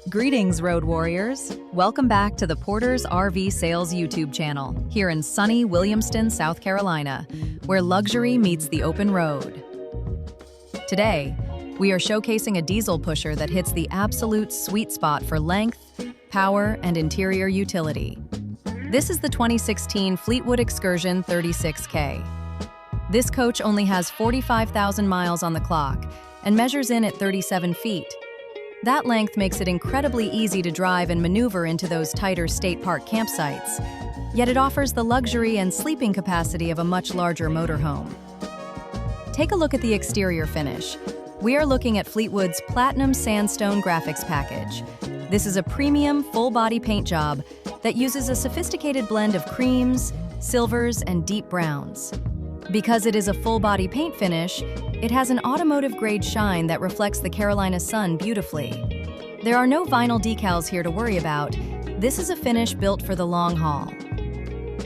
Greetings, road warriors. Welcome back to the Porter's RV Sales YouTube channel, here in sunny Williamston, South Carolina, where luxury meets the open road. Today, we are showcasing a diesel pusher that hits the absolute sweet spot for length, power, and interior utility. This is the 2016 Fleetwood Excursion 36K. This coach only has 45,000 miles on the clock and measures in at 37 feet. That length makes it incredibly easy to drive and maneuver into those tighter state park campsites, yet it offers the luxury and sleeping capacity of a much larger motorhome. Take a look at the exterior finish. We are looking at Fleetwood's Platinum Sandstone graphics package. This is a premium, full-body paint job that uses a sophisticated blend of creams, silvers, and deep browns. Because it is a full-body paint finish, it has an automotive-grade shine that reflects the Carolina sun beautifully. There are no vinyl decals here to worry about. This is a finish built for the long haul.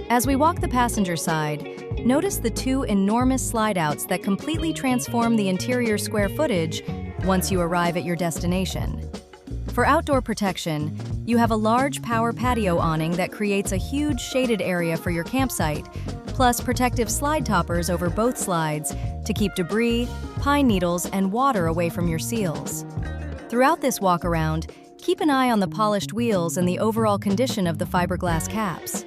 As we walk the passenger side, notice the two enormous slide-outs that completely transform the interior square footage once you arrive at your destination. For outdoor protection, you have a large power patio awning that creates a huge shaded area for your campsite, plus protective slide toppers over both slides to keep debris, pine needles, and water away from your seals. Throughout this walk-around, keep an eye on the polished wheels and the overall condition of the fiberglass caps.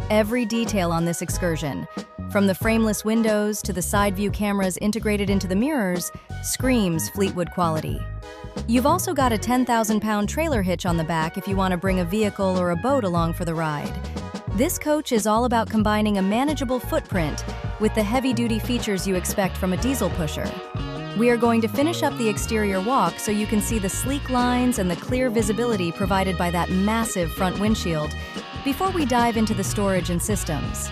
Every detail on this excursion, from the frameless windows to the side view cameras integrated into the mirrors, screams Fleetwood quality. You've also got a 10,000-pound trailer hitch on the back if you want to bring a vehicle or a boat along for the ride. This coach is all about combining a manageable footprint with the heavy-duty features you expect from a diesel pusher. We are going to finish up the exterior walk so you can see the sleek lines and the clear visibility provided by that massive front windshield before we dive into the storage and systems.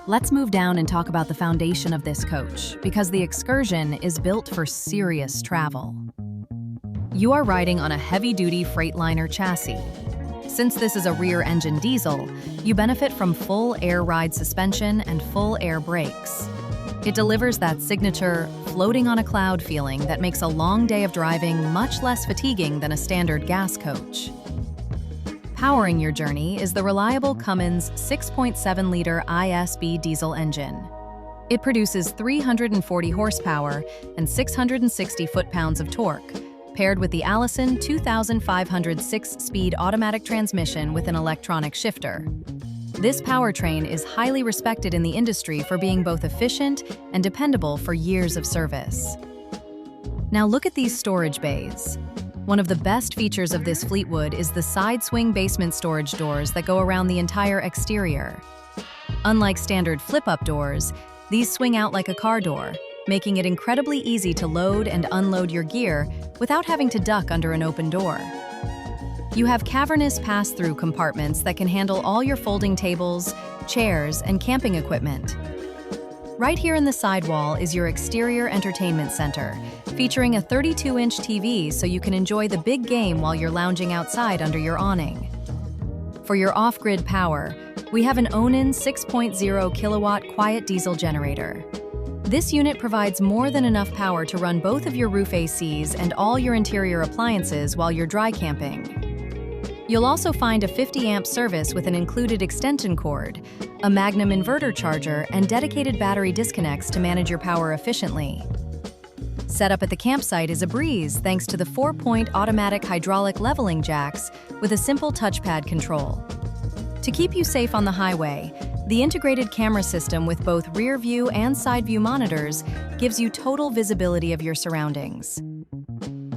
Let's move down and talk about the foundation of this coach, because the Excursion is built for serious travel. You are riding on a heavy-duty Freightliner chassis. Since this is a rear-engine diesel, you benefit from full air ride suspension and full air brakes. It delivers that signature floating on a cloud feeling that makes a long day of driving much less fatiguing than a standard gas coach. Powering your journey is the reliable Cummins 6.7-liter ISB diesel engine. It produces 340 horsepower and 660 foot-pounds of torque, paired with the Allison 2500 6-speed automatic transmission with an electronic shifter. This powertrain is highly respected in the industry for being both efficient and dependable for years of service. Now look at these storage bays. One of the best features of this Fleetwood is the side swing basement storage doors that go around the entire exterior. Unlike standard flip-up doors, these swing out like a car door, making it incredibly easy to load and unload your gear without having to duck under an open door. You have cavernous pass-through compartments that can handle all your folding tables, chairs, and camping equipment. Right here in the sidewall is your exterior entertainment center, featuring a 32-inch TV so you can enjoy the big game while you're lounging outside under your awning. For your off-grid power, we have an Onan 6.0 kilowatt quiet diesel generator. This unit provides more than enough power to run both of your roof ACs and all your interior appliances while you're dry camping. You'll also find a 50-amp service with an included extension cord, a Magnum inverter charger, and dedicated battery disconnects to manage your power efficiently. Setup at the campsite is a breeze thanks to the 4-point automatic hydraulic leveling jacks with a simple touchpad control. To keep you safe on the highway, the integrated camera system with both rear view and side view monitors gives you total visibility of your surroundings.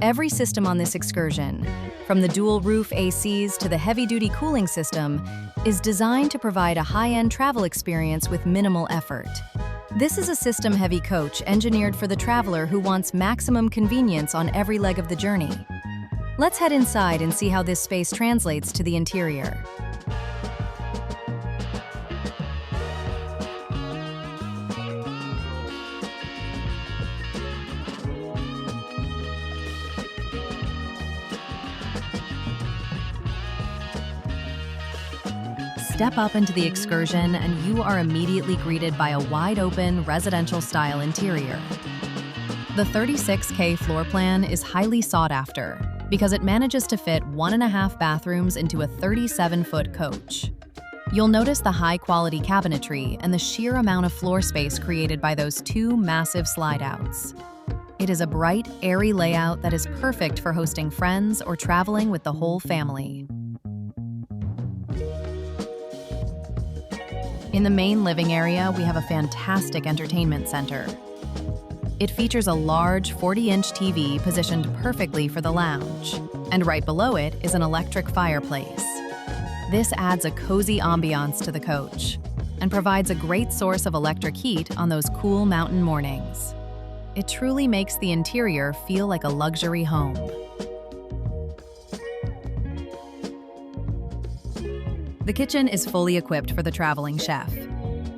Every system on this Excursion, from the dual roof ACs to the heavy-duty cooling system, is designed to provide a high-end travel experience with minimal effort. This is a system-heavy coach engineered for the traveler who wants maximum convenience on every leg of the journey. Let's head inside and see how this space translates to the interior. Step up into the Excursion and you are immediately greeted by a wide-open, residential-style interior. The 36K floor plan is highly sought after because it manages to fit 1.5 bathrooms into a 37-foot coach. You'll notice the high-quality cabinetry and the sheer amount of floor space created by those two massive slide-outs. It is a bright, airy layout that is perfect for hosting friends or traveling with the whole family. In the main living area, we have a fantastic entertainment center. It features a large 40-inch TV positioned perfectly for the lounge, and right below it is an electric fireplace. This adds a cozy ambiance to the coach and provides a great source of electric heat on those cool mountain mornings. It truly makes the interior feel like a luxury home. The kitchen is fully equipped for the traveling chef.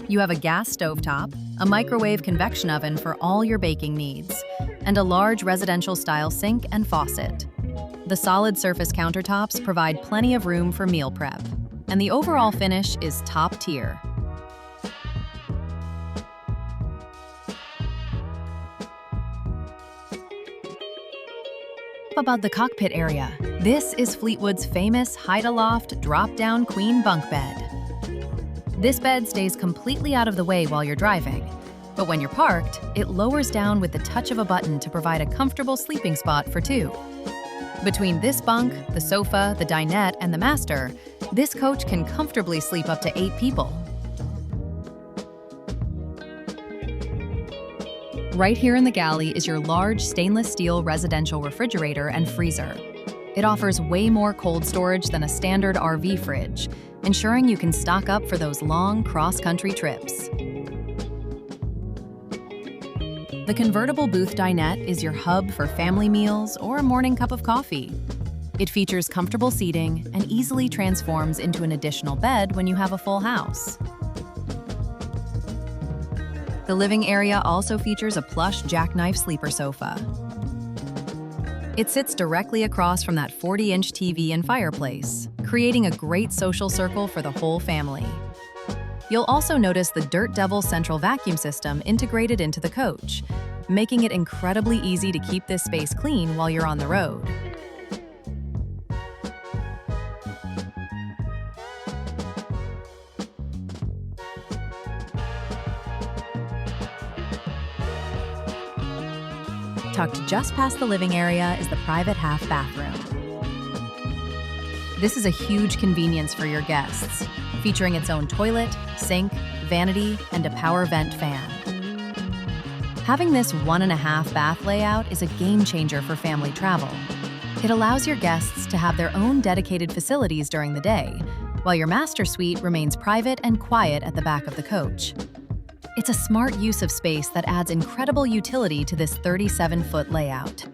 You have a gas stovetop, a microwave convection oven for all your baking needs, and a large residential-style sink and faucet. The solid surface countertops provide plenty of room for meal prep, and the overall finish is top tier. About the cockpit area, this is Fleetwood's famous hide-aloft, drop-down queen bunk bed. This bed stays completely out of the way while you're driving, but when you're parked, it lowers down with the touch of a button to provide a comfortable sleeping spot for two. Between this bunk, the sofa, the dinette, and the master, this coach can comfortably sleep up to 8 people. Right here in the galley is your large stainless steel residential refrigerator and freezer. It offers way more cold storage than a standard RV fridge, ensuring you can stock up for those long cross-country trips. The convertible booth dinette is your hub for family meals or a morning cup of coffee. It features comfortable seating and easily transforms into an additional bed when you have a full house. The living area also features a plush jackknife sleeper sofa. It sits directly across from that 40-inch TV and fireplace, creating a great social circle for the whole family. You'll also notice the Dirt Devil central vacuum system integrated into the coach, making it incredibly easy to keep this space clean while you're on the road. Tucked just past the living area is the private half bathroom. This is a huge convenience for your guests, featuring its own toilet, sink, vanity, and a power vent fan. Having this 1.5 bath layout is a game changer for family travel. It allows your guests to have their own dedicated facilities during the day, while your master suite remains private and quiet at the back of the coach. It's a smart use of space that adds incredible utility to this 37-foot layout.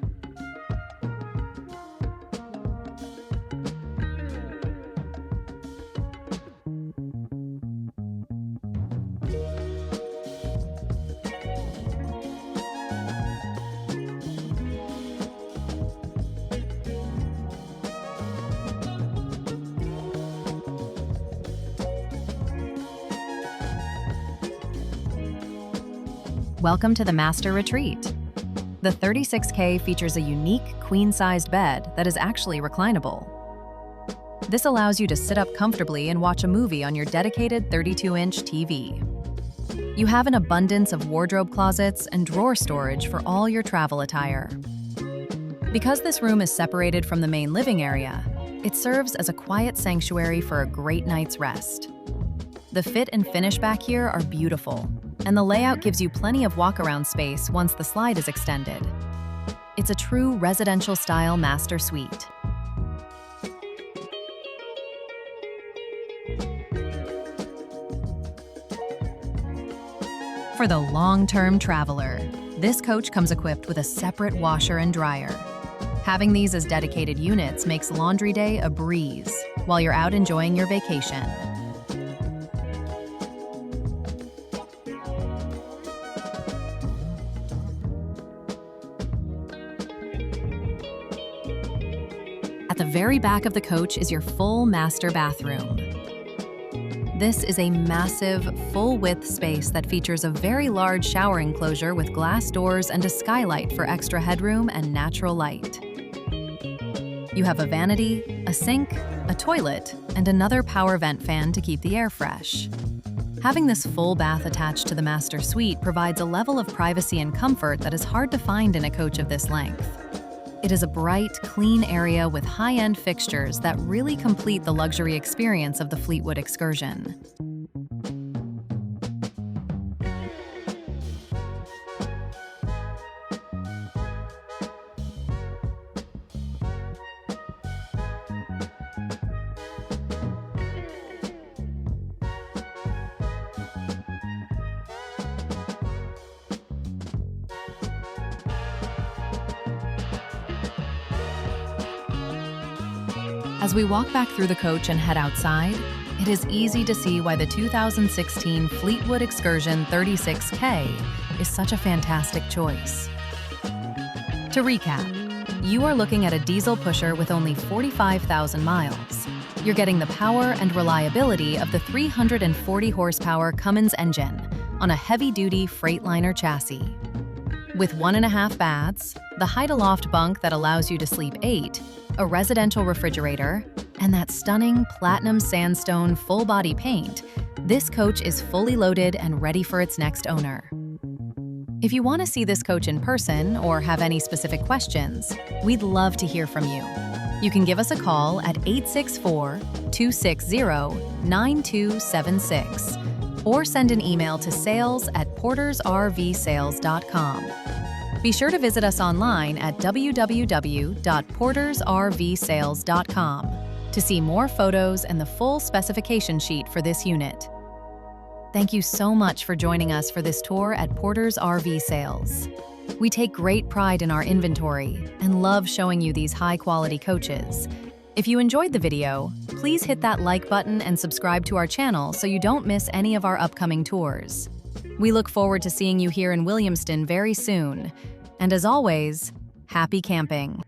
Welcome to the Master Retreat. The 36K features a unique queen-sized bed that is actually reclinable. This allows you to sit up comfortably and watch a movie on your dedicated 32-inch TV. You have an abundance of wardrobe closets and drawer storage for all your travel attire. Because this room is separated from the main living area, it serves as a quiet sanctuary for a great night's rest. The fit and finish back here are beautiful, and the layout gives you plenty of walk-around space once the slide is extended. It's a true residential-style master suite. For the long-term traveler, this coach comes equipped with a separate washer and dryer. Having these as dedicated units makes laundry day a breeze while you're out enjoying your vacation. At the very back of the coach is your full master bathroom. This is a massive, full-width space that features a very large shower enclosure with glass doors and a skylight for extra headroom and natural light. You have a vanity, a sink, a toilet, and another power vent fan to keep the air fresh. Having this full bath attached to the master suite provides a level of privacy and comfort that is hard to find in a coach of this length. It is a bright, clean area with high-end fixtures that really complete the luxury experience of the Fleetwood Excursion. As we walk back through the coach and head outside, it is easy to see why the 2016 Fleetwood Excursion 36K is such a fantastic choice. To recap, you are looking at a diesel pusher with only 45,000 miles. You're getting the power and reliability of the 340 horsepower Cummins engine on a heavy-duty Freightliner chassis. With 1.5 baths, the height-aloft bunk that allows you to sleep 8, a residential refrigerator, and that stunning platinum sandstone full-body paint, this coach is fully loaded and ready for its next owner. If you want to see this coach in person or have any specific questions, we'd love to hear from you. You can give us a call at 864-260-9276 or send an email to sales@portersrvsales.com. Be sure to visit us online at www.portersrvsales.com to see more photos and the full specification sheet for this unit. Thank you so much for joining us for this tour at Porter's RV Sales. We take great pride in our inventory and love showing you these high-quality coaches. If you enjoyed the video, please hit that like button and subscribe to our channel so you don't miss any of our upcoming tours. We look forward to seeing you here in Williamston very soon. And as always, happy camping!